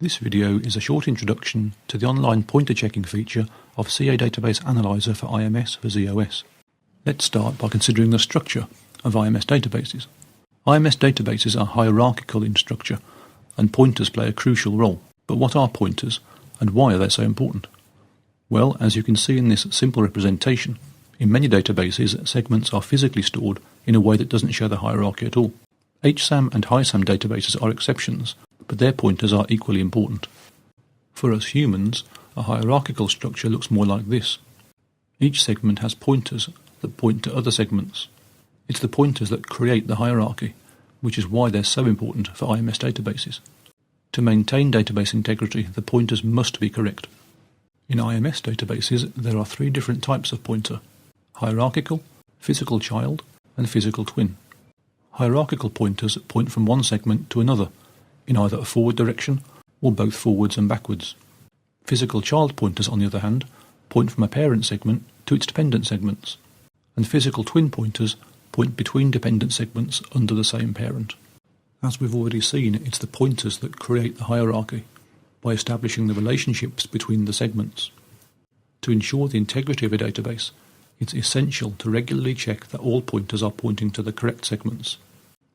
This video is a short introduction to the online pointer checking feature of CA Database Analyzer for IMS for ZOS. Let's start by considering the structure of IMS databases. IMS databases are hierarchical in structure, and pointers play a crucial role. But what are pointers, and why are they so important? Well, as you can see in this simple representation, in many databases, segments are physically stored in a way that doesn't show the hierarchy at all. HSAM and HISAM databases are exceptions, but their pointers are equally important. For us humans, a hierarchical structure looks more like this. Each segment has pointers that point to other segments. It's the pointers that create the hierarchy, which is why they're so important for IMS databases. To maintain database integrity, the pointers must be correct. In IMS databases, there are three different types of pointer: hierarchical, physical child, and physical twin. Hierarchical pointers point from one segment to another, in either a forward direction or both forwards and backwards. Physical child pointers, on the other hand, point from a parent segment to its dependent segments, and physical twin pointers point between dependent segments under the same parent. As we've already seen, it's the pointers that create the hierarchy by establishing the relationships between the segments. To ensure the integrity of a database, it's essential to regularly check that all pointers are pointing to the correct segments.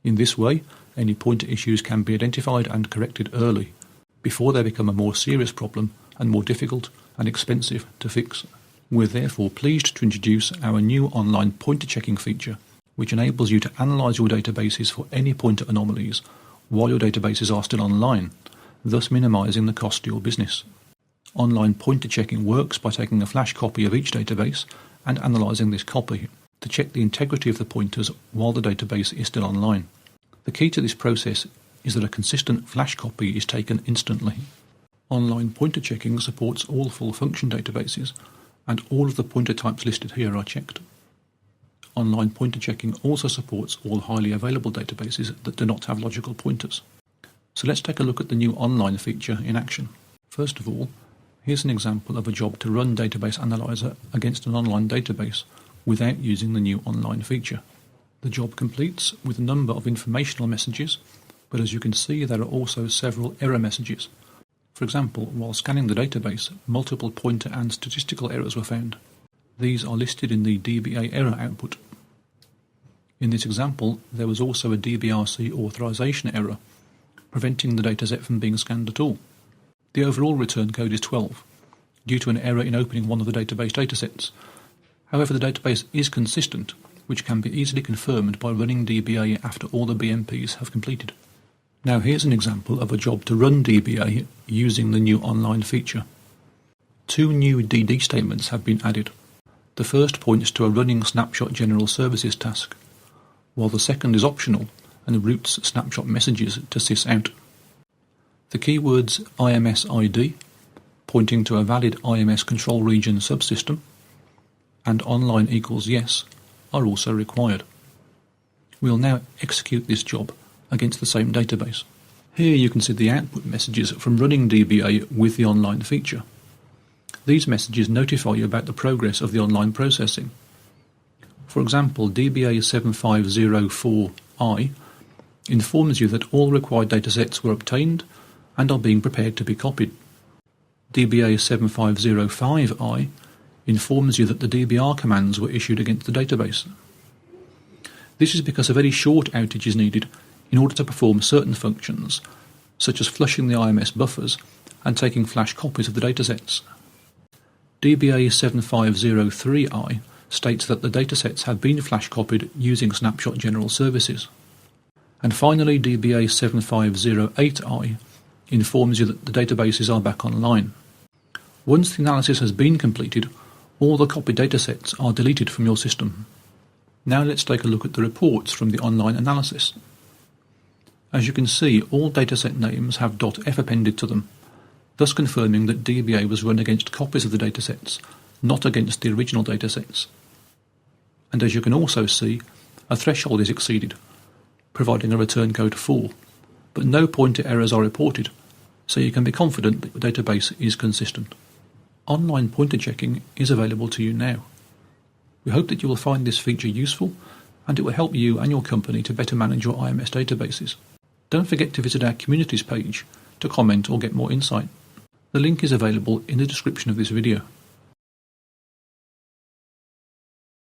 In this way, any pointer issues can be identified and corrected early, before they become a more serious problem and more difficult and expensive to fix. We're therefore pleased to introduce our new online pointer checking feature, which enables you to analyze your databases for any pointer anomalies while your databases are still online, thus minimizing the cost to your business. Online pointer checking works by taking a flash copy of each database and analyzing this copy to check the integrity of the pointers while the database is still online. The key to this process is that a consistent flash copy is taken instantly. Online pointer checking supports all full function databases, and all of the pointer types listed here are checked. Online pointer checking also supports all highly available databases that do not have logical pointers. So let's take a look at the new online feature in action. First of all, here's an example of a job to run Database Analyzer against an online database without using the new online feature. The job completes with a number of informational messages, but as you can see, there are also several error messages. For example, while scanning the database, multiple pointer and statistical errors were found. These are listed in the DBA error output. In this example, there was also a DBRC authorization error, preventing the dataset from being scanned at all. The overall return code is 12, due to an error in opening one of the database datasets. However, the database is consistent, which can be easily confirmed by running DBA after all the BMPs have completed. Now here's an example of a job to run DBA using the new online feature. Two new DD statements have been added. The first points to a running snapshot general services task, while the second is optional and routes snapshot messages to sysout. The keywords IMS ID, pointing to a valid IMS control region subsystem, and online equals yes are also required. We'll now execute this job against the same database. Here you can see the output messages from running DBA with the online feature. These messages notify you about the progress of the online processing. For example, DBA 7504I informs you that all required datasets were obtained and are being prepared to be copied. DBA 7505I informs you that the DBR commands were issued against the database. This is because a very short outage is needed in order to perform certain functions, such as flushing the IMS buffers and taking flash copies of the datasets. DBA 7503I states that the datasets have been flash copied using Snapshot General Services. And finally, DBA 7508I informs you that the databases are back online. Once the analysis has been completed, all the copied datasets are deleted from your system. Now let's take a look at the reports from the online analysis. As you can see, all dataset names have .f appended to them, thus confirming that DBA was run against copies of the datasets, not against the original datasets. And as you can also see, a threshold is exceeded, providing a return code 4, but no pointer errors are reported, so you can be confident that your database is consistent. Online pointer checking is available to you now. We hope that you will find this feature useful and it will help you and your company to better manage your IMS databases. Don't forget to visit our communities page to to comment or get more insight. The link is available in the description of this video.